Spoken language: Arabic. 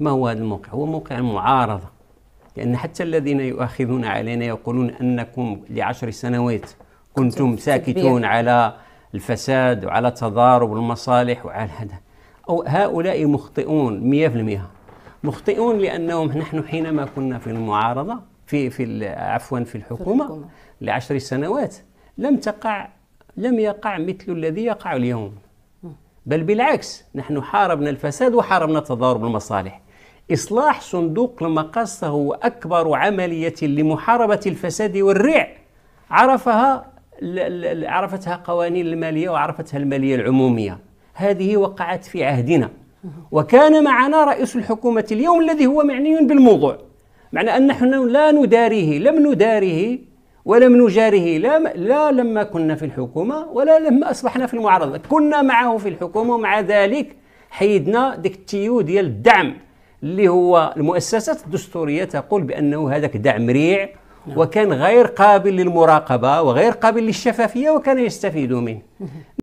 ما هو هذا الموقع؟ هو موقع المعارضة، لأن حتى الذين يؤاخذون علينا يقولون أنكم ل10 سنوات كنتم ساكتون على الفساد وعلى تضارب المصالح وعلى هذا، أو هؤلاء مخطئون 100%. مخطئون لأنهم نحن حينما كنا في المعارضة في الحكومة ل10 سنوات لم يقع مثل الذي يقع اليوم، بل بالعكس، نحن حاربنا الفساد وحاربنا تضارب المصالح. إصلاح صندوق المقاصة هو أكبر عملية لمحاربة الفساد والريع عرفتها قوانين المالية وعرفتها المالية العمومية. هذه وقعت في عهدنا، وكان معنا رئيس الحكومة اليوم الذي هو معني بالموضوع، معنى أن نحن لم نداريه ولم نجاره، لا لما كنا في الحكومة ولا لما أصبحنا في المعارضة، كنا معه في الحكومة، ومع ذلك حيدنا ديك التيو ديال الدعم اللي هو المؤسسات الدستورية تقول بأنه هذاك دعم ريع وكان غير قابل للمراقبة وغير قابل للشفافية وكان يستفيد منه.